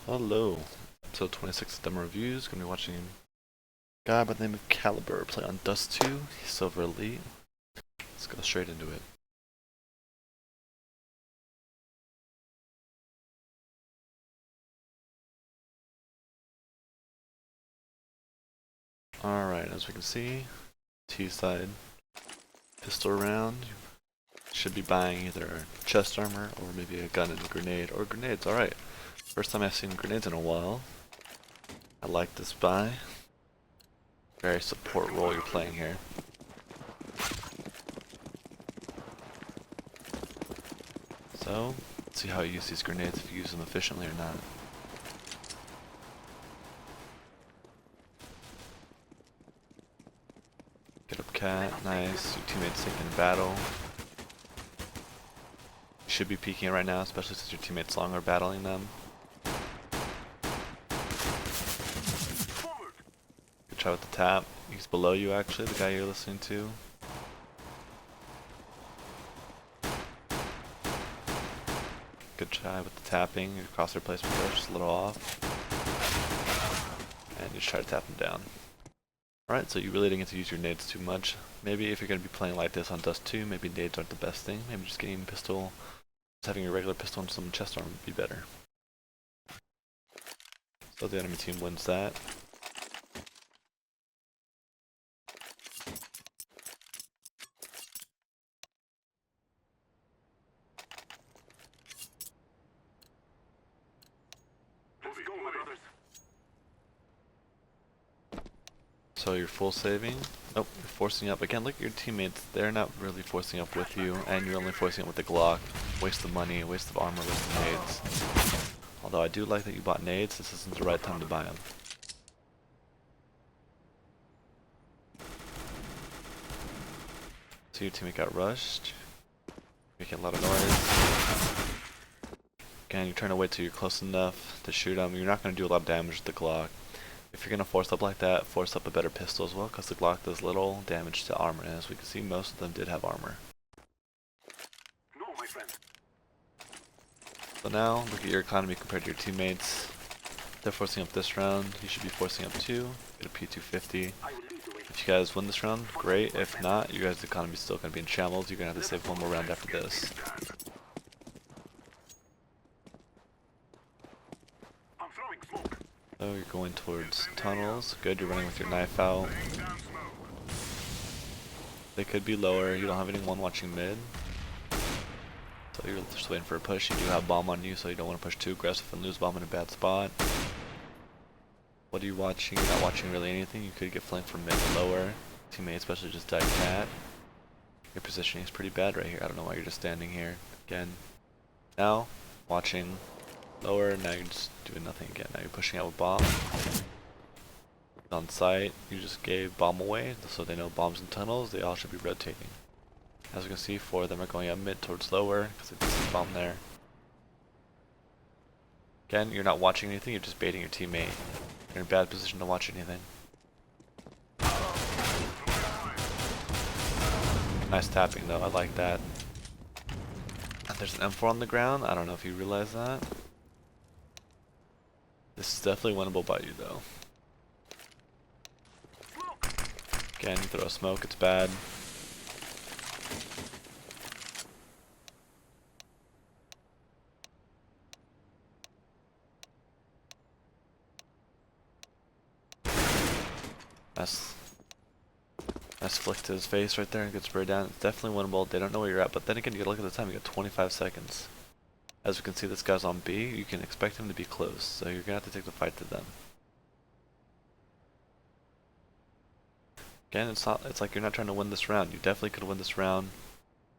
Hello, episode 26 of Demo Reviews. Gonna be watching a guy by the name of Caliiber play on Dust 2, Silver Elite. Let's go straight into it. Alright, as we can see, T-side pistol round. You should be buying either chest armor or maybe a gun and a grenade, or grenades. Alright, first time I've seen grenades in a while. I like this buy. Very support role you're playing here. So, let's see how you use these grenades, if you use them efficiently or not. Get up cat, nice. Your teammate's taking a battle. You should be peeking right now, especially since your teammate's longer battling them. Good try with the tap. He's below you actually, the guy you're listening to. Good try with the tapping. Your crosshair placement there, just a little off. And you just try to tap him down. Alright, so you really didn't get to use your nades too much. Maybe if you're going to be playing like this on Dust 2, maybe nades aren't the best thing. Maybe just getting a pistol, just having your regular pistol and some chest armor would be better. So the enemy team wins that. So you're full saving. Nope, you're forcing up. Again, look at your teammates. They're not really forcing up with you, and you're only forcing up with the Glock. Waste of money, waste of armor, waste of nades. Although I do like that you bought nades, this isn't the right time to buy them. So your teammate got rushed. Making a lot of noise. Again, you're trying to wait till you're close enough to shoot them. You're not going to do a lot of damage with the Glock. If you're going to force up like that, force up a better pistol as well, because the Glock does little damage to armor, and as we can see, most of them did have armor. No, my friend. So now, look at your economy compared to your teammates. They're forcing up this round, you should be forcing up too. Get a P250. If you guys win this round, great. If not, you guys' economy is still going to be in shambles. You're going to have to save one more round after this. I'm throwing smoke. So you're going towards tunnels. Good, you're running with your knife out. They could be lower. You don't have anyone watching mid. So you're just waiting for a push. You do have bomb on you, so you don't want to push too aggressive and lose bomb in a bad spot. What are you watching? You're not watching really anything. You could get flanked from mid and lower. Teammate especially just died cat. Your positioning is pretty bad right here. I don't know why you're just standing here. Again. Now, watching lower, now you're just doing nothing again. Now you're pushing out with bomb. On site, you just gave bomb away, so they know bombs in tunnels, they all should be rotating. As you can see, 4 of them are going up mid towards lower, because they see bomb there. Again, you're not watching anything, you're just baiting your teammate. You're in a bad position to watch anything. Nice tapping though, I like that. And there's an M4 on the ground, I don't know if you realize that. This is definitely winnable by you though. Again, you throw a smoke, it's bad. Nice flick to his face right there and gets sprayed down. It's definitely winnable. They don't know where you're at, but then again, you look at the time, you got 25 seconds. As we can see, this guy's on B. You can expect him to be close, so you're gonna have to take the fight to them. Again, it's like you're not trying to win this round. You definitely could win this round.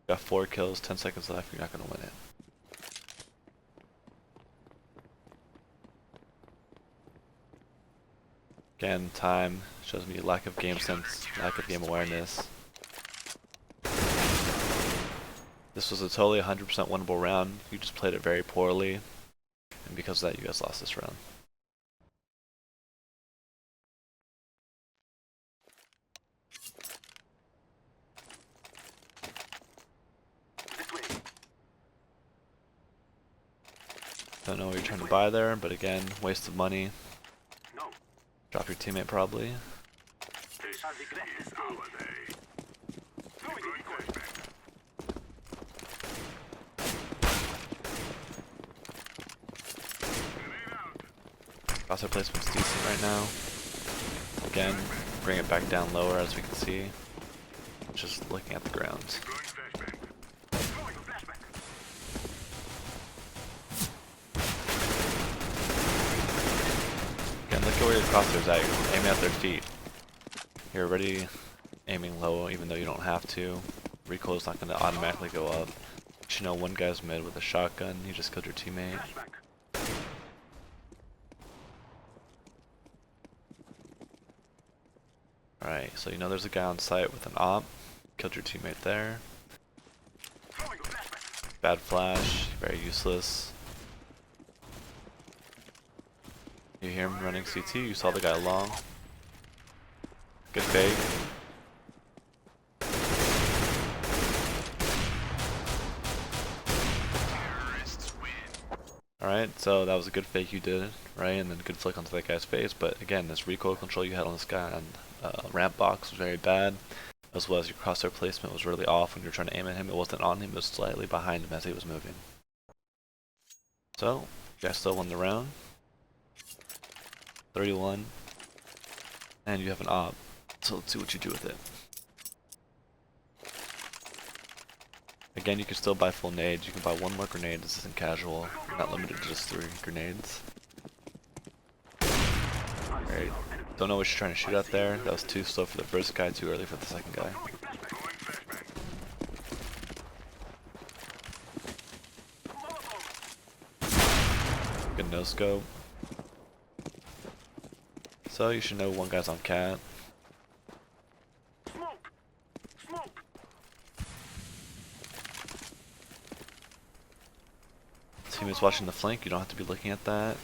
You got 4 kills, 10 seconds left, you're not gonna win it. Again, time shows me lack of game sense, lack of game awareness. This was a totally 100% winnable round. You just played it very poorly, and because of that, you guys lost this round. Don't know what you're trying to buy there, but again, waste of money. No. Drop your teammate probably. This is our day. Throwing a decoy. Crosshair placement's decent right now. Again, bring it back down lower as we can see. Just looking at the ground. Again, look at where your crosshair's at. You're aiming at their feet. You're already aiming low even though you don't have to. Recoil's not going to automatically go up. You should know one guy's mid with a shotgun. You just killed your teammate. Alright, so you know there's a guy on site with an op. Killed your teammate there. Bad flash, very useless. You hear him running CT, you saw the guy long. Good fake. Alright, so that was a good fake you did, right? And then good flick onto that guy's face. But again, this recoil control you had on this guy on ramp box was very bad, as well as your crosshair placement was really off when you were trying to aim at him. It wasn't on him, it was slightly behind him as he was moving. So, you guys still won the round. 31. And you have an op. So let's see what you do with it. Again, you can still buy full nades. You can buy one more grenade. This isn't casual. You're not limited to just 3 grenades. Alright. Don't know what you're trying to shoot at there. That was too slow for the first guy, too early for the second guy. Good no scope. So you should know one guy's on cat. Teammates watching the flank, you don't have to be looking at that.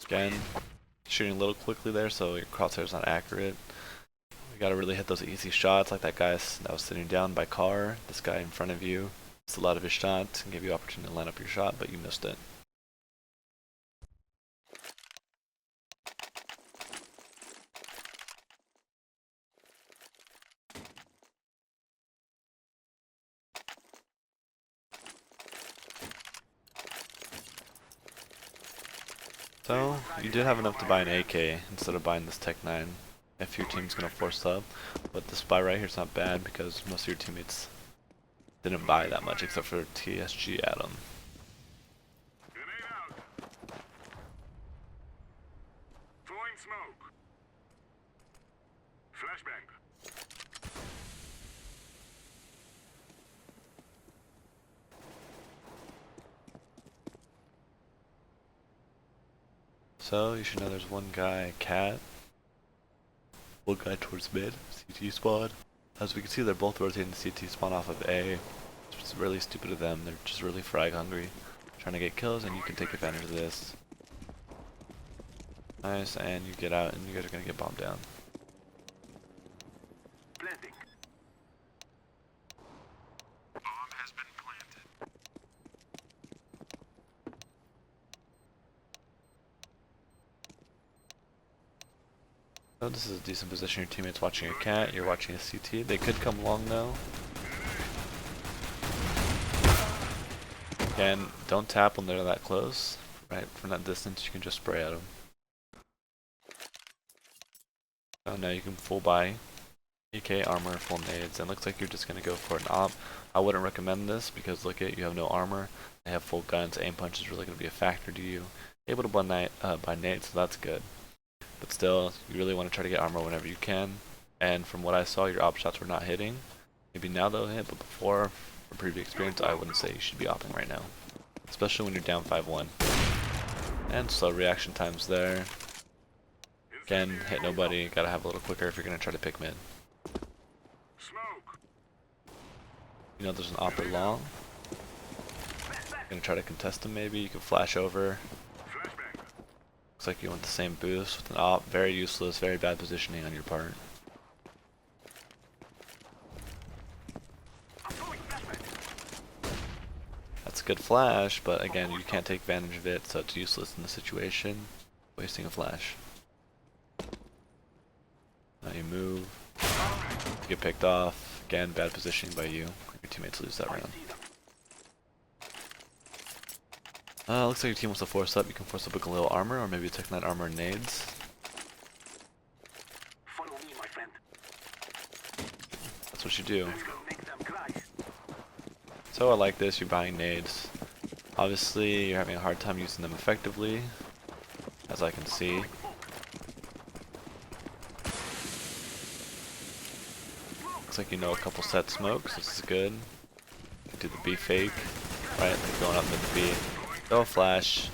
Again, shooting a little quickly there, so your crosshair's not accurate. You gotta really hit those easy shots, like that guy that was sitting down by car. This guy in front of you missed a lot of his shots and gave you opportunity to line up your shot, but you missed it. So, you did have enough to buy an AK instead of buying this Tech 9 if your team's going to force up, but this buy right here is not bad because most of your teammates didn't buy that much except for TSG Adam. Throwing smoke. Flashbang. So, you should know there's one guy, Cat. One guy towards mid, CT spawn. As we can see, they're both rotating the CT spawn off of A. It's really stupid of them. They're just really frag hungry, trying to get kills, and you can take advantage of this. Nice, and you get out, and you guys are gonna get bombed down. Planting. Bomb has been planted. So this is a decent position. Your teammate's watching a cat, you're watching a CT. They could come long though. Again, don't tap when they're that close. Right, from that distance you can just spray at them. Oh, now you can full buy AK armor, full nades, and looks like you're just gonna go for an op. I wouldn't recommend this because look at, you have no armor, they have full guns, aim punch is really gonna be a factor to you. Able to buy nades, so that's good. But still, you really want to try to get armor whenever you can. And from what I saw, your op shots were not hitting. Maybe now they'll hit, but before, from previous experience, I wouldn't say you should be opping right now. Especially when you're down 5-1. And slow reaction times there. Again, hit nobody, gotta have a little quicker if you're gonna try to pick mid. Smoke. You know there's an opper long. Gonna try to contest him maybe, you can flash over. Flashbang. Looks Looks like you went the same boost with an op. Very useless, very bad positioning on your part. That's a good flash, but again, you can't take advantage of it, so it's useless in the situation. Wasting a flash. Now you move. You get picked off. Again, bad positioning by you. Your teammates lose that round. Looks like your team wants to force up. You can force up with a little armor, or maybe Tech Knight armor and nades. Follow me, my friend. That's what you do. Let's go make them cry. So I like this, you're buying nades. Obviously, you're having a hard time using them effectively, as I can see. Looks like you know a couple set smokes, this is good. You do the B fake, right, like going up mid the B. Go flash.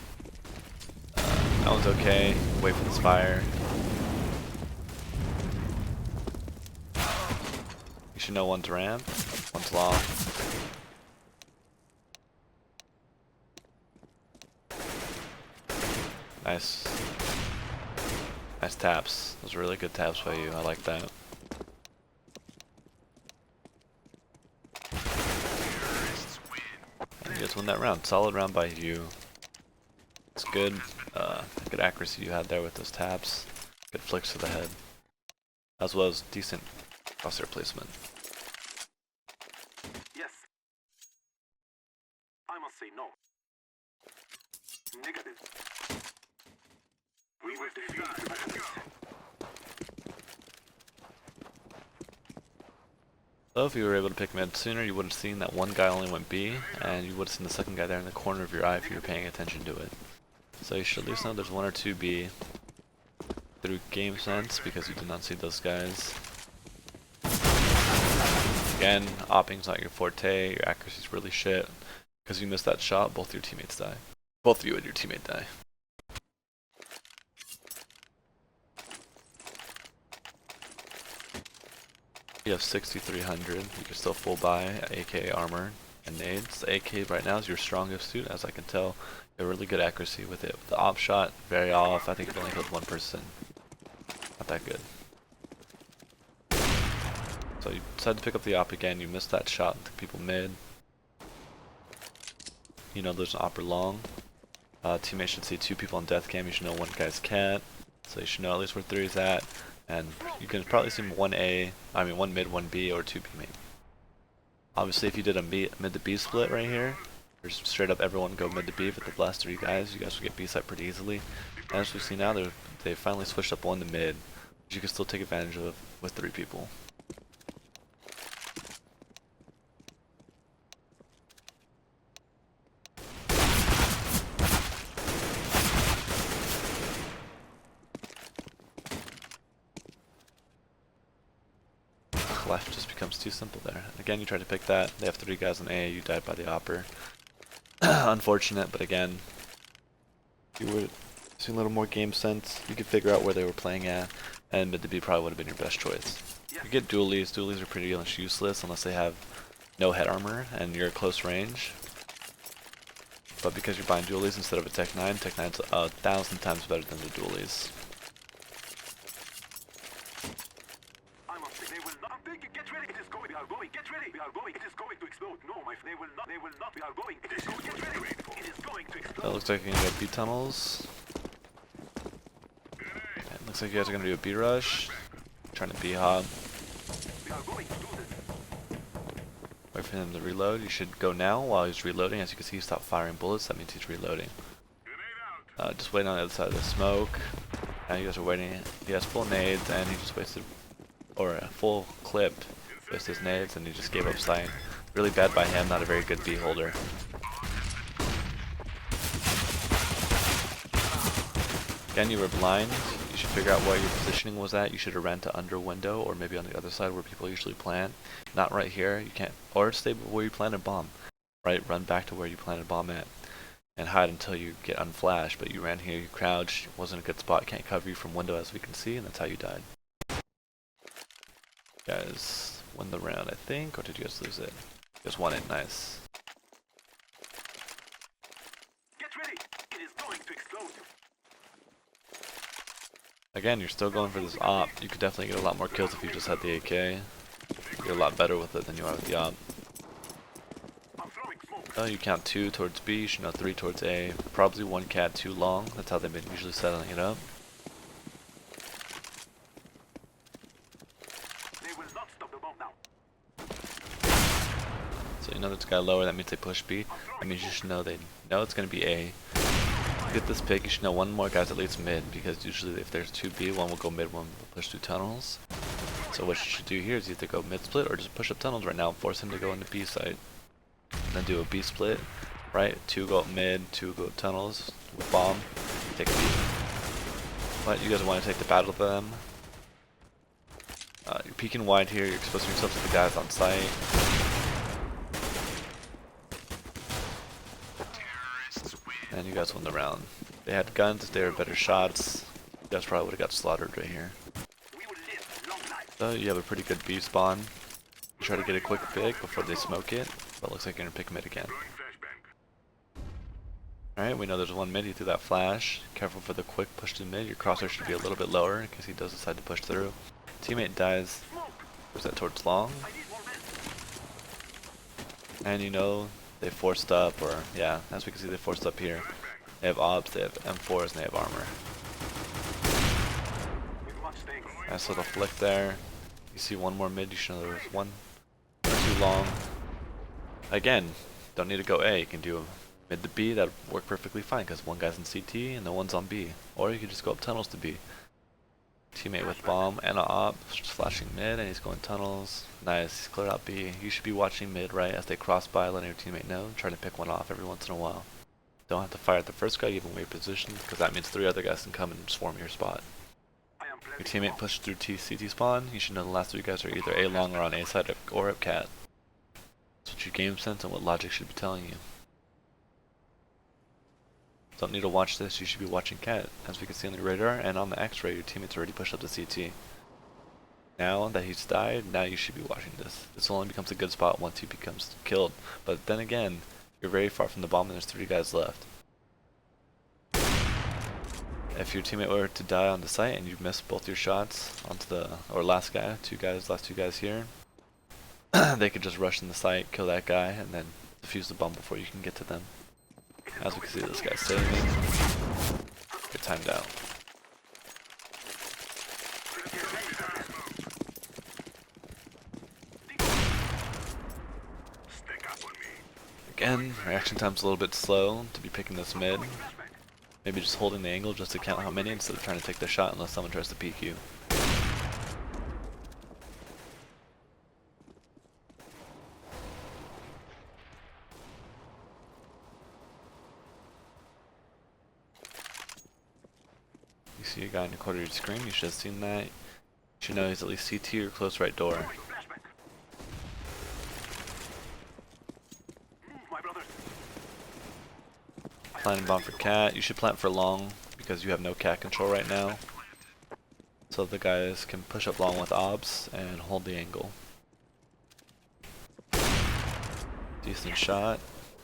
That one's okay, wait for this fire. You should know one's ramp, one's long. Nice. Nice taps. Those are really good taps by you. I like that. And you guys win that round. Solid round by you. It's good. Good accuracy you had there with those taps. Good flicks to the head. As well as decent crosshair placement. Yes. I must say no. Negative. We will defeat the Let's go. So if you were able to pick mid sooner, you would have seen that one guy only went B, and you would have seen the second guy there in the corner of your eye if you were paying attention to it. So you should at least know there's one or two B through game sense, because you did not see those guys. Again, opping's not your forte, your accuracy's really shit. Because you missed that shot, both your teammates die. Both of you and your teammate die. You have 6,300. You can still full buy AK armor and nades. The AK right now is your strongest suit, as I can tell. You have really good accuracy with it. The op shot, very off. I think it only killed one person. Not that good. So you decided to pick up the op again. You missed that shot into people mid. You know there's an opper long. Teammate should see two people on death cam. You should know one guy's cat. So you should know at least where 3 is at. And you can probably see one mid, one B, or 2 B maybe. Obviously if you did a mid to B split right here, there's straight up everyone go mid to B with the last 3 guys, you guys will get B side pretty easily. And as we see now, they finally switched up 1 to mid, which you can still take advantage of with 3 people. Life just becomes too simple there. Again, you try to pick that. They have 3 guys on A. You died by the opper. Unfortunate, but again, you would see a little more game sense. You could figure out where they were playing at, and mid to B probably would have been your best choice. You get dualies. Dualies are pretty much useless unless they have no head armor and you're at close range. But because you're buying dualies instead of a Tech 9, Tech 9's 1,000 times better than the dualies. Get ready, it is going, we are going, get ready, we are going, it is going to explode. No, my friend, they will not, we are going, it is going, get ready, it is going to explode. That looks like you're gonna go B tunnels. It looks like you guys are gonna do a B rush. Trying to B hop. We are going to do this. Wait for him to reload. You should go now while he's reloading. As you can see, he stopped firing bullets. That means he's reloading. Just waiting on the other side of the smoke. Now you guys are waiting. He has full nades and he just wasted, or a full clip with his nades, and he just gave up sight. Really bad by him, not a very good B holder. Again, you were blind. You should figure out where your positioning was at. You should have ran to under window, or maybe on the other side where people usually plant. Not right here. You can't, or stay where you planted bomb. Right, run back to where you planted bomb at, and hide until you get unflashed. But you ran here, you crouched, wasn't a good spot. Can't cover you from window, as we can see, and that's how you died. You guys won the round, I think, or did you guys lose it? You guys won it. Nice. Get ready, it is going to explode. Again, you're still going for this op. You could definitely get a lot more kills if you just had the AK. You're a lot better with it than you are with the op. Oh, you count 2 towards B, you should know 3 towards A. Probably 1 cat, 2 long. That's how they've been usually settling it up. They will not stop the bomb now. So you know there's a guy lower, that means they push B. That means you should know they know it's going to be A. Get this pick, you should know 1 more guy's at least mid, because usually if there's 2 B, 1 will go mid, 1 will push through tunnels. So what you should do here is either go mid split or just push up tunnels right now and force him to go into B site. And then do a B split, right? 2 go up mid, 2 go up tunnels with bomb, take B. But you guys want to take the battle to them. You're peeking wide here, you're exposing yourself to the guys on site. And you guys won the round. They had guns, they were better shots. You guys probably would have got slaughtered right here. So you have a pretty good B spawn. You try to get a quick pick before they smoke it, but it looks like you're gonna pick mid again. Alright, we know there's 1 mid, he threw that flash. Careful for the quick push to mid, your crosshair should be a little bit lower in case he does decide to push through. Teammate dies, push that towards long. And you know, they forced up, or yeah, as we can see they forced up here. They have ops, they have M4s, and they have armor. Nice little flick there. You see 1 more mid, you should know there was 1 or 2 long. Again, don't need to go A, you can do mid to B, that would work perfectly fine because 1 guy's in CT and the 1's on B. Or you could just go up tunnels to B. Teammate with bomb and an op, just flashing mid and he's going tunnels. Nice, he's cleared out B. You should be watching mid right as they cross by, letting your teammate know, trying to pick 1 off every once in a while. Don't have to fire at the first guy, even wait position, because that means 3 other guys can come and swarm your spot. Your teammate pushes through CT spawn, you should know the last 3 guys are either A long or on A side or up cat. That's what your game sense and what logic should be telling you. Don't need to watch this, you should be watching cat. As we can see on the radar and on the x-ray, your teammate's already pushed up to CT. Now that he's died, now you should be watching this. This only becomes a good spot once he becomes killed. But then again, you're very far from the bomb and there's 3 guys left. If your teammate were to die on the site and you miss both your shots onto the, or last guy, last two guys here, they could just rush in the site, kill that guy, and then defuse the bomb before you can get to them. As we can see, this guy's saving. Get timed out. Again, reaction time's a little bit slow to be picking this mid. Maybe just holding the angle just to count how many instead of trying to take the shot unless someone tries to peek you. You see a guy in the corner of your screen, you should have seen that. You should know he's at least CT or close right door. Planting bomb for cat. You should plant for long because you have no cat control right now. So the guys can push up long with obs and hold the angle. Decent shot.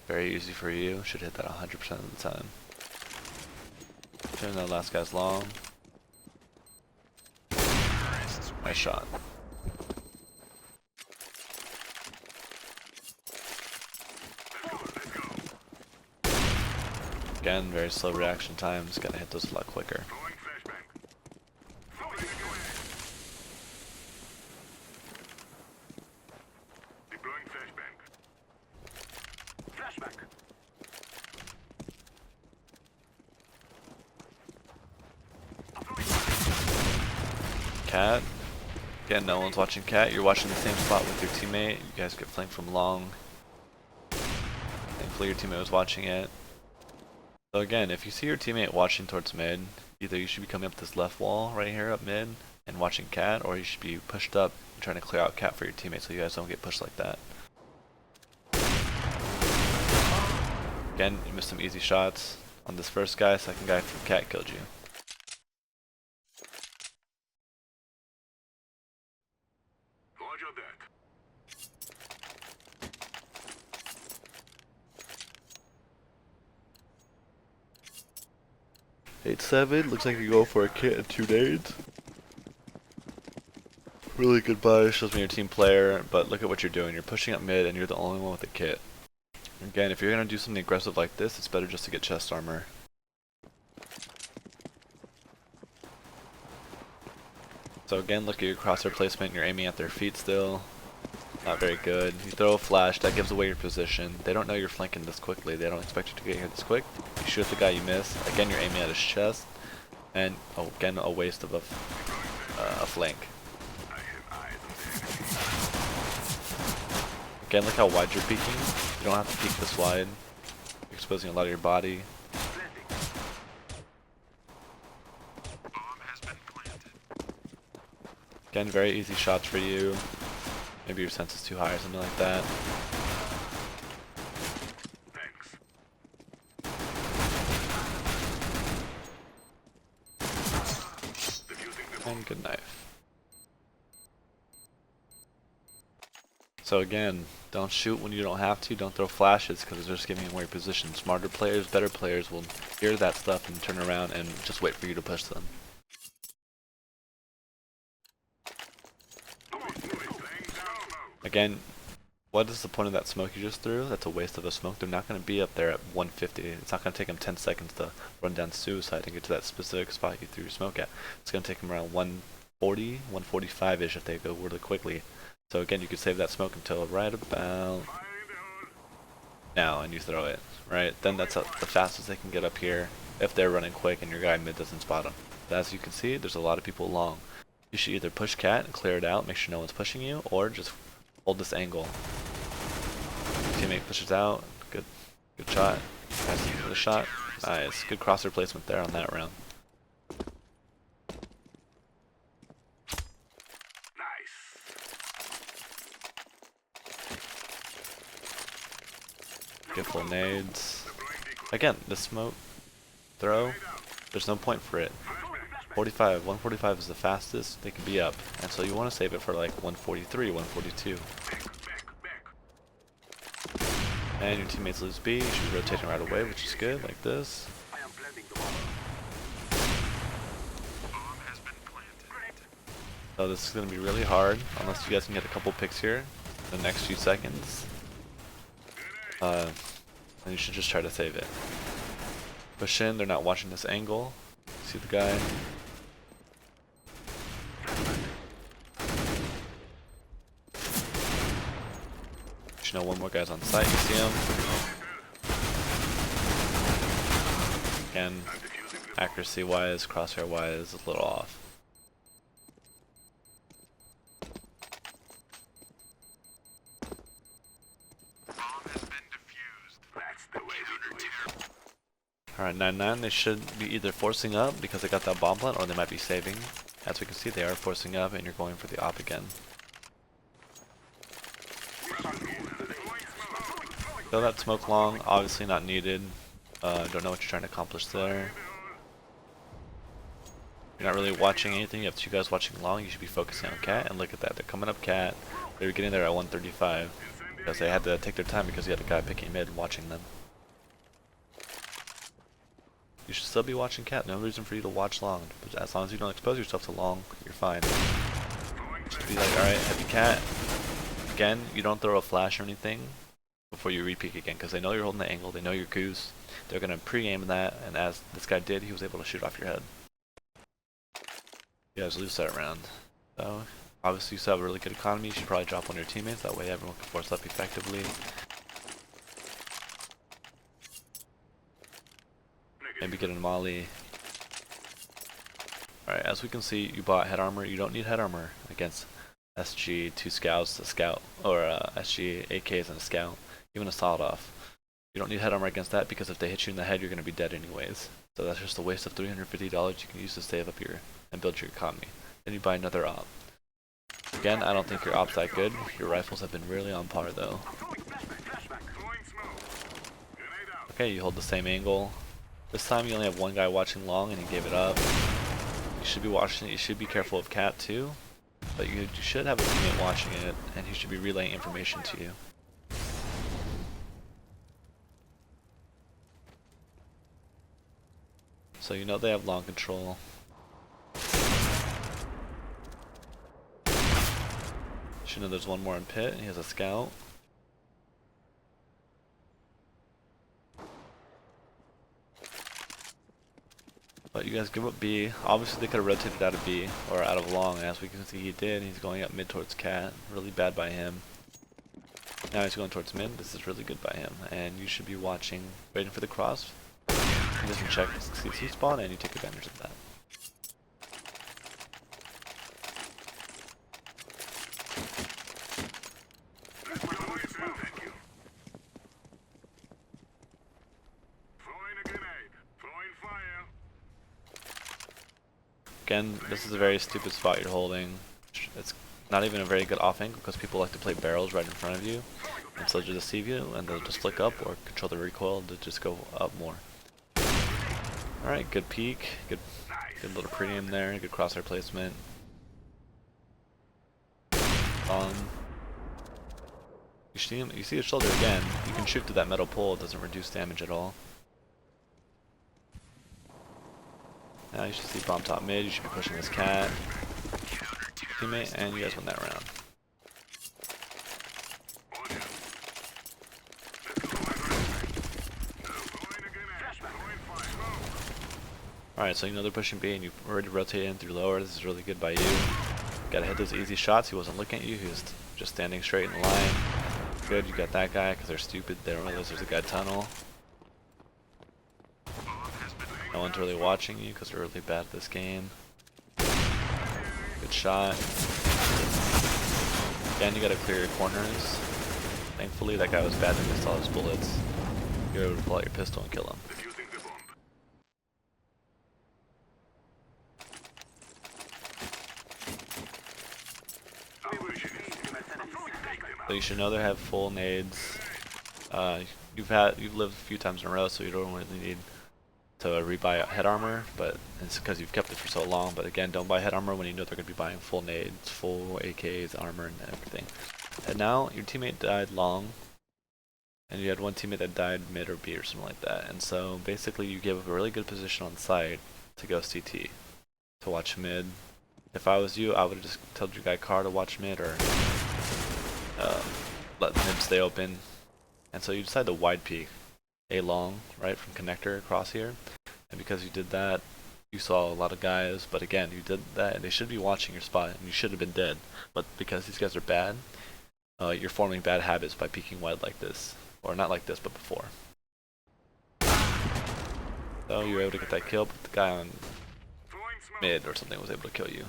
Very easy for you. Should hit that 100% of the time. Turn that last guy's long. Nice shot. Again, very slow reaction times. Gotta hit those a lot quicker. Cat. Again, no one's watching cat. You're watching the same spot with your teammate. You guys get flanked from long. Thankfully your teammate was watching it. So again, if you see your teammate watching towards mid, either you should be coming up this left wall right here up mid and watching cat, or you should be pushed up and trying to clear out cat for your teammate so you guys don't get pushed like that. Again, you missed some easy shots. On this first guy, second guy from cat killed you. 8-7, looks like you go for a kit in 2 nades. Really good buy, shows me your team player, but look at what you're doing. You're pushing up mid and you're the only one with a kit. Again, if you're going to do something aggressive like this, it's better just to get chest armor. So again, look at your crosshair placement, you're aiming at their feet still. Not very good. You throw a flash, that gives away your position. They don't know you're flanking this quickly. They don't expect you to get here this quick. You shoot the guy, you miss. Again, you're aiming at his chest. And again, a waste of a flank. Again, look how wide you're peeking. You don't have to peek this wide. You're exposing a lot of your body. Again, very easy shots for you. Maybe your sense is too high or something like that. And good knife. So again, don't shoot when you don't have to. Don't throw flashes because they're just giving away your position. Smarter players, better players will hear that stuff and turn around and just wait for you to push them. Again, what is the point of that smoke you just threw? That's a waste of a smoke. They're not going to be up there at 150. It's not going to take them 10 seconds to run down suicide and get to that specific spot you threw your smoke at. It's going to take them around 140, 145-ish if they go really quickly. So again, you could save that smoke until right about now and you throw it, right? Then that's the fastest they can get up here if they're running quick and your guy mid doesn't spot them. But as you can see, there's a lot of people long. You should either push cat and clear it out, make sure no one's pushing you, or just hold this angle. Teammate pushes out, good shot. Nice for the shot. Nice, good crosser placement there on that round. Get full nades. Again, the smoke throw, there's no point for it. 145 is the fastest they can be up, and so you want to save it for like 143, 142. And your teammates lose B, you should be rotating right away, which is good, like this. So this is going to be really hard, unless you guys can get a couple picks here in the next few seconds. And you should just try to save it. Push in, they're not watching this angle. See the guy. You know, one more guy's on site, you see him. Again, accuracy wise, crosshair wise, a little off. Alright, 9-9, they should be either forcing up because they got that bomb plant, or they might be saving. As we can see, they are forcing up and you're going for the op again. Throw that smoke long, obviously not needed. Don't know what you're trying to accomplish there. You're not really watching anything, you have two guys watching long, you should be focusing on cat, and look at that, they're coming up cat. They were getting there at 135, because they had to take their time because you had a guy picking mid watching them. You should still be watching cat, no reason for you to watch long, but as long as you don't expose yourself to long, you're fine. Just be like, alright, heavy cat. Again, you don't throw a flash or anything before you re-peek again, because they know you're holding the angle, they know you're goose. They're going to pre-aim that, and as this guy did, he was able to shoot off your head. You guys lose that round. So, obviously you still have a really good economy, you should probably drop one of your teammates, that way everyone can force up effectively. Maybe get a molly. Alright, as we can see, you bought head armor. You don't need head armor against SG 2 scouts, a scout, or SG AKs and a scout, even a sawed off. You don't need head armor against that because if they hit you in the head, you're going to be dead anyways. So that's just a waste of $350 you can use to save up your and build your economy. Then you buy another op. Again, I don't think your op's that good. Your rifles have been really on par though. Okay, you hold the same angle. This time you only have one guy watching long and he gave it up. You should be watching it. You should be careful of cat too. But you should have a teammate watching it and he should be relaying information to you. So you know they have long control. You know there's one more in pit, and he has a scout. But you guys give up B. Obviously they could have rotated out of B, or out of long, as we can see he did. He's going up mid towards cat. Really bad by him. Now he's going towards mid. This is really good by him. And you should be watching, waiting for the cross. He doesn't check CC spawn, and you take advantage of that. Again, this is a very stupid spot you're holding. It's not even a very good off angle because people like to play barrels right in front of you. And so they'll just deceive you and they'll just flick up or control the recoil to just go up more. Alright, good peek. Good little premium there. Good crosshair placement. You see his shoulder again. You can shoot through that metal pole. It doesn't reduce damage at all. Now you should see bomb top mid, you should be pushing this cat teammate, and you guys win that round. Alright, so you know they're pushing B and you've already rotated in through lower. This is really good by you. Gotta hit those easy shots. He wasn't looking at you, he was just standing straight in the line. Good, you got that guy because they're stupid. They don't realize there's a guy tunnel. No one's really watching you because you're really bad at this game. Good shot. Again, you gotta clear your corners. Thankfully, that guy was bad and missed all his bullets. You're able to pull out your pistol and kill him. So you should know they have full nades. You've lived a few times in a row, so you don't really need to rebuy head armor, but it's because you've kept it for so long. But again, don't buy head armor when you know they're going to be buying full nades, full AKs, armor, and everything. And now your teammate died long, and you had one teammate that died mid or B or something like that. And so basically, you give a really good position on site to go CT, to watch mid. If I was you, I would have just told your guy Car to watch mid or let mid stay open. And so you decide to wide peek A long, right, from connector across here. And because you did that, you saw a lot of guys, but again, you did that and they should be watching your spot and you should have been dead. But because these guys are bad, you're forming bad habits by peeking wide like this. Or not like this, but before. So you were able to get that kill, but the guy on mid or something was able to kill you.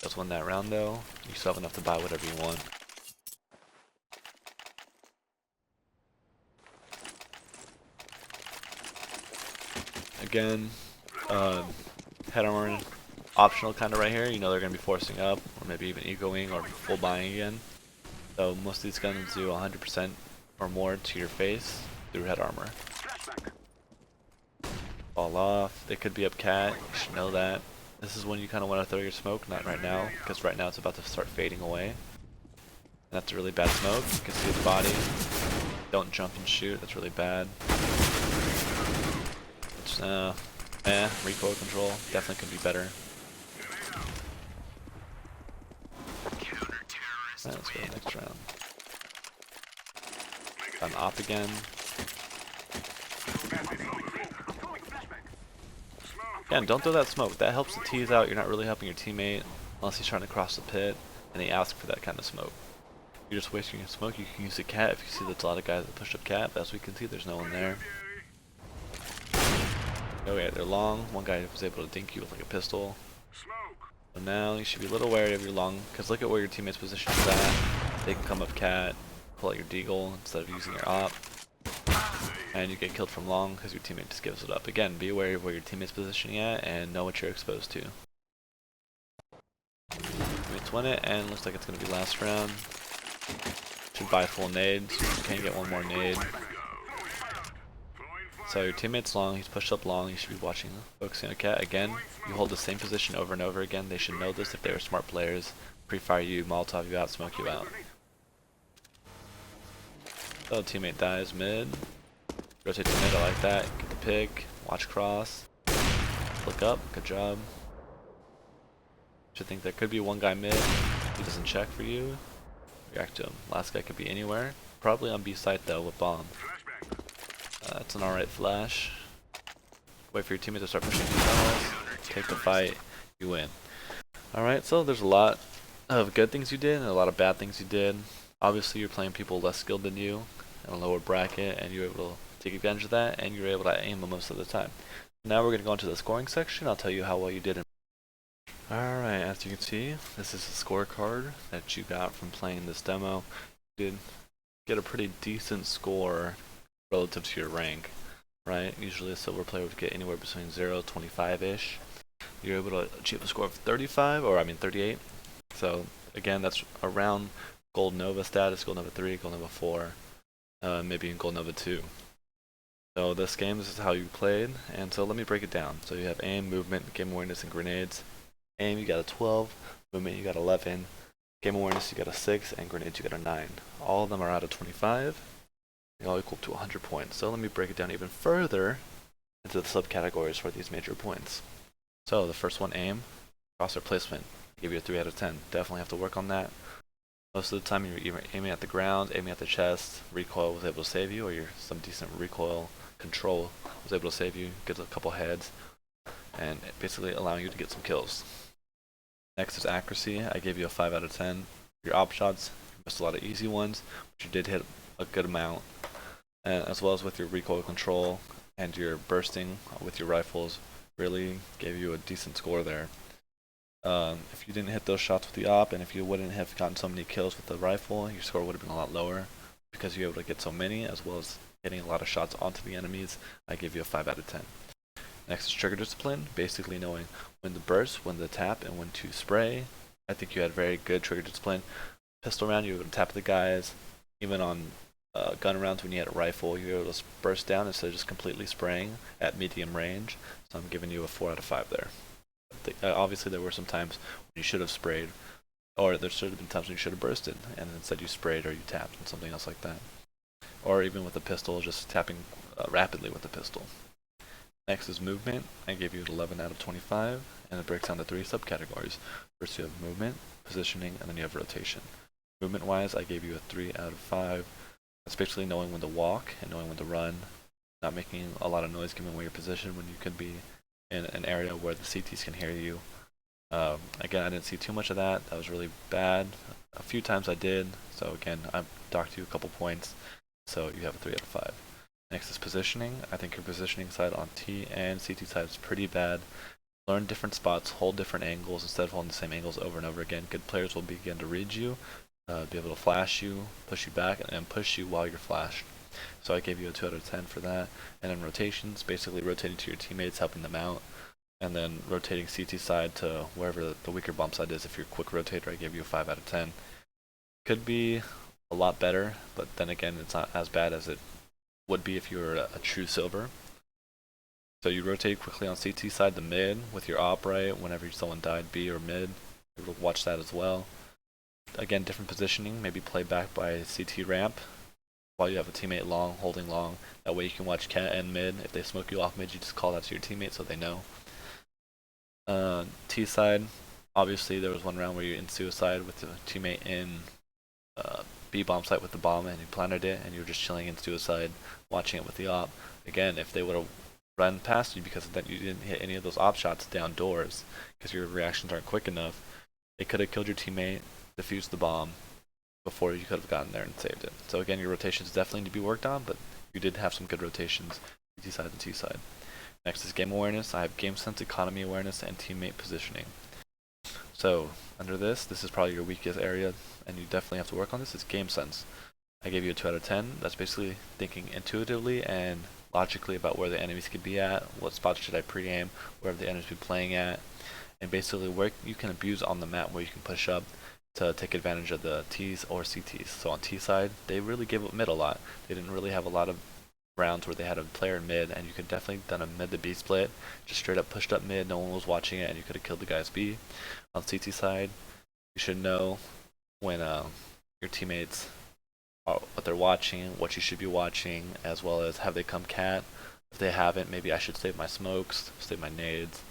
Just won that round though. You still have enough to buy whatever you want. Again, head armor optional kind of right here. You know they're going to be forcing up, or maybe even ecoing or full buying again. So most of these guns do 100% or more to your face through head armor. Fall off. They could be up cat. You should know that. This is when you kind of want to throw your smoke, not right now, because right now it's about to start fading away. And that's a really bad smoke. You can see the body. Don't jump and shoot. That's really bad. Recoil control definitely could be better. Right, let's go to the next round. An op again. Again, don't throw that smoke. That helps to tease out. You're not really helping your teammate unless he's trying to cross the pit and he asks for that kind of smoke. You're just wasting your smoke. You can use the cat if you see there's a lot of guys that push up cat. But as we can see, there's no one there. Oh yeah, they're long. One guy was able to dink you with like a pistol. So now you should be a little wary of your long, because look at where your teammate's position is at. They can come up cat, pull out your deagle instead of using your op. And you get killed from long because your teammate just gives it up. Again, be wary of where your teammate's positioning at and know what you're exposed to. Teammates win it, and looks like it's going to be last round. Should buy full nades. You can get one more nade. So your teammate's long, he's pushed up long, you should be watching, focusing on cat. Again, you hold the same position over and over again. They should know this if they were smart players. Pre-fire you, Molotov you out, smoke you out. So teammate dies mid. Rotate to mid, I like that. Get the pick, watch cross. look up. Good job. Should think there could be one guy mid. He doesn't check for you. React to him. Last guy could be anywhere. Probably on B site though with bomb. That's an alright flash. Wait for your teammate to start pushing through tunnels. Take the fight. You win. Alright, so there's a lot of good things you did and a lot of bad things you did. Obviously you're playing people less skilled than you in a lower bracket, and you're able to take advantage of that, and you're able to aim them most of the time. Now we're going to go into the scoring section. I'll tell you how well you did. Alright, as you can see, this is a scorecard that you got from playing this demo. You did get a pretty decent score relative to your rank, right? Usually a silver player would get anywhere between 0 to 25-ish. You're able to achieve a score of 38. So again, that's around Gold Nova status, Gold Nova 3, Gold Nova 4, maybe in Gold Nova 2. So this game, this is how you played, and so let me break it down. So you have aim, movement, game awareness, and grenades. Aim, you got a 12, movement, you got 11, game awareness, you got a 6, and grenades, you got a 9. All of them are out of 25. They all equal to 100 points. So let me break it down even further into the subcategories for these major points. So the first one, aim, crosshair placement. I give you a 3 out of 10. Definitely have to work on that. Most of the time you're either aiming at the ground, aiming at the chest, recoil was able to save you, or you're some decent recoil control was able to save you, get a couple heads, and basically allowing you to get some kills. Next is accuracy. I gave you a 5 out of 10. Your op shots, you missed a lot of easy ones, but you did hit a good amount. And as well as with your recoil control and your bursting with your rifles, really gave you a decent score there. If you didn't hit those shots with the op, and if you wouldn't have gotten so many kills with the rifle, your score would have been a lot lower because you were able to get so many, as well as getting a lot of shots onto the enemies. I give you a 5 out of 10. Next is trigger discipline, basically knowing when to burst, when to tap, and when to spray. I think you had very good trigger discipline. Pistol round, you were able to tap the guys. Even on gun rounds, when you had a rifle, you were able to burst down instead of just completely spraying at medium range. So I'm giving you a 4 out of 5 there. Obviously, there were some times when you should have sprayed, or there should have been times when you should have bursted, and instead you sprayed or you tapped and something else like that. Or even with the pistol, just tapping rapidly with the pistol. Next is movement. I gave you 11 out of 25, and it breaks down to 3 subcategories. First you have movement, positioning, and then you have rotation. Movement wise, I gave you a 3 out of 5. That's basically knowing when to walk and knowing when to run, not making a lot of noise giving away your position when you could be in an area where the CTs can hear you. Again, I didn't see too much of that. That was really bad. A few times I did, so again, I docked you a couple points, so you have a 3 out of 5. Next is positioning. I think your positioning side on T and CT side is pretty bad. Learn different spots, hold different angles instead of holding the same angles over and over again. Good players will begin to read you, be able to flash you, push you back, and push you while you're flashed. So I gave you a 2 out of 10 for that. And then rotations, basically rotating to your teammates, helping them out. And then rotating CT side to wherever the weaker bomb side is. If you're a quick rotator, I gave you a 5 out of 10. Could be a lot better, but then again, it's not as bad as it would be if you were a true silver. So you rotate quickly on CT side to mid with your op right whenever someone died B or mid. You'll watch that as well. Again, different positioning, maybe play back by CT ramp while you have a teammate long, holding long. That way you can watch cat and mid. If they smoke you off mid, you just call that to your teammate so they know. T side, obviously there was one round where you're in suicide with the teammate in B bomb site with the bomb and you planted it and you were just chilling in suicide watching it with the op. Again, if they would have run past you because then you didn't hit any of those op shots down doors because your reactions aren't quick enough, it could have killed your teammate, defused the bomb before you could have gotten there and saved it. So again, your rotations definitely need to be worked on, but you did have some good rotations, T side and T side. Next is game awareness. I have game sense, economy awareness, and teammate positioning. So under this is probably your weakest area, and you definitely have to work on this, is game sense. I gave you a 2 out of 10. That's basically thinking intuitively and logically about where the enemies could be at, what spots should I pre-aim, where the enemies be playing at, and basically where you can abuse on the map, where you can push up to take advantage of the T's or CTs. So on T side, they really gave up mid a lot. They didn't really have a lot of rounds where they had a player in mid, and you could definitely done a mid to B split, just straight up pushed up mid, no one was watching it, and you could have killed the guys B. On CT side, you should know when your teammates are, what they're watching, what you should be watching, as well as have they come cat. If they haven't, maybe I should save my smokes, save my nades,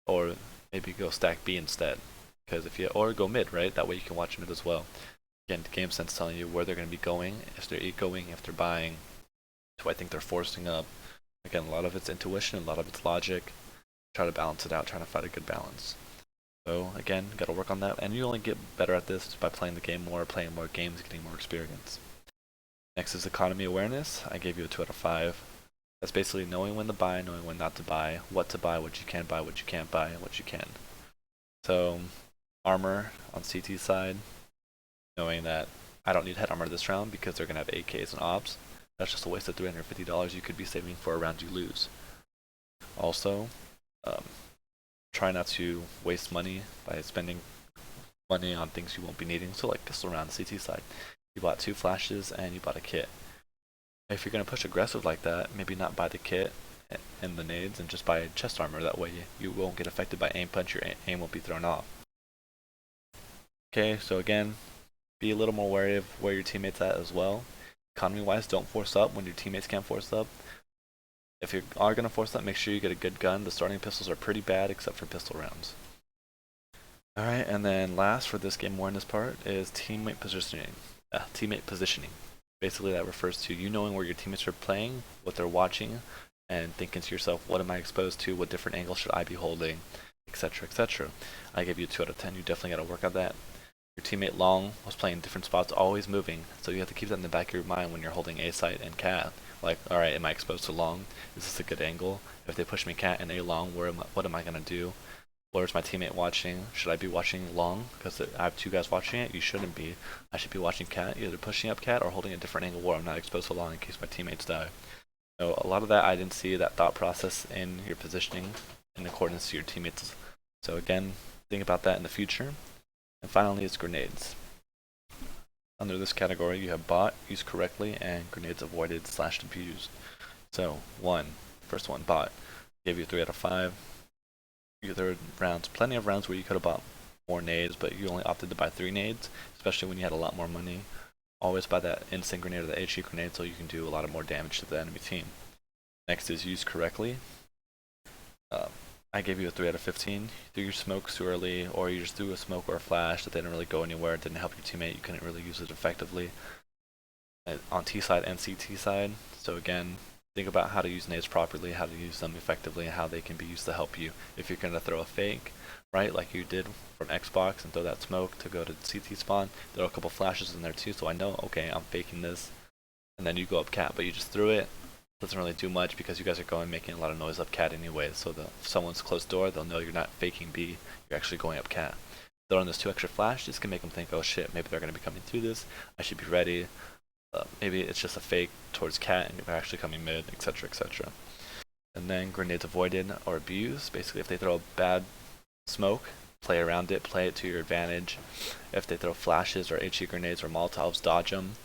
or maybe go stack B instead. Because if you, or go mid, right? That way you can watch mid as well. Again, the game sense telling you where they're going to be going, if they're ecoing, if they're buying, who I think they're forcing up. Again, a lot of it's intuition, a lot of it's logic. Try to balance it out, trying to find a good balance. So again, got to work on that, and you only get better at this by playing the game more, playing more games, getting more experience. Next is economy awareness. I gave you a 2 out of 5. That's basically knowing when to buy, knowing when not to buy, what to buy, what you can buy, what you can't buy, and what you can. So armor on CT side, knowing that I don't need head armor this round because they're going to have AKs and ops. That's just a waste of $350 you could be saving for a round you lose. Also, try not to waste money by spending money on things you won't be needing. So like pistol round CT side, you bought 2 flashes and you bought a kit. If you're going to push aggressive like that, maybe not buy the kit and the nades and just buy chest armor. That way you won't get affected by aim punch, your aim won't be thrown off. Okay, so again, be a little more wary of where your teammates at as well. Economy wise, don't force up when your teammates can't force up. If you are going to force up, make sure you get a good gun. The starting pistols are pretty bad except for pistol rounds. Alright, and then last for this game awareness part is teammate positioning. Basically that refers to you knowing where your teammates are playing, what they're watching, and thinking to yourself, what am I exposed to, what different angles should I be holding, etc, etc. I gave you a 2 out of 10, you definitely got to work on that. Your teammate long was playing different spots, always moving, so you have to keep that in the back of your mind when you're holding A site and cat. Like, alright, am I exposed to long? Is this a good angle? If they push me cat and A long, what am I going to do? Where's my teammate watching? Should I be watching long? Because I have 2 guys watching it. You shouldn't be. I should be watching cat, either pushing up cat or holding a different angle where I'm not exposed to long in case my teammates die. So a lot of that I didn't see that thought process in your positioning in accordance to your teammates. So again, think about that in the future. And finally is grenades. Under this category you have bought, used correctly, and grenades avoided / abused. So first one, bought. Gave you 3 out of 5. Your third rounds, plenty of rounds where you could have bought more nades, but you only opted to buy 3 nades, especially when you had a lot more money. Always buy that instant grenade or the HE grenade so you can do a lot of more damage to the enemy team. Next is used correctly. I gave you a 3 out of 15. You threw your smokes too early, or you just threw a smoke or a flash that didn't really go anywhere, it didn't help your teammate, you couldn't really use it effectively. On T side and CT side, so again, think about how to use nades properly, how to use them effectively, and how they can be used to help you. If you're going to throw a fake, right, like you did from Xbox and throw that smoke to go to CT spawn, there are a couple flashes in there too, so I know, okay, I'm faking this, and then you go up cat, but you just threw it. Doesn't really do much because you guys are going making a lot of noise up cat anyway, so if someone's close door, they'll know you're not faking B, you're actually going up cat. Throwing those 2 extra flash just can make them think, oh shit, maybe they're going to be coming through this, I should be ready. Maybe it's just a fake towards cat and they're actually coming mid, etc, etc. And then grenades avoided or abused. Basically, if they throw a bad smoke, play around it, play it to your advantage. If they throw flashes or HE grenades or Molotovs, dodge them.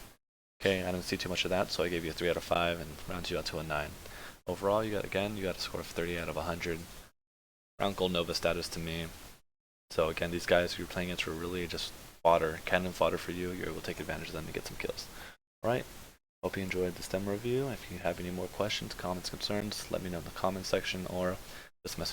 Okay, I didn't see too much of that, so I gave you a 3 out of 5 and round you out to a 9. Overall, you got a score of 30 out of 100. Round gold Nova status to me. So again, these guys who you're playing against were really just fodder, cannon fodder for you. You're able to take advantage of them to get some kills. Alright, hope you enjoyed this demo review. If you have any more questions, comments, concerns, let me know in the comments section or just message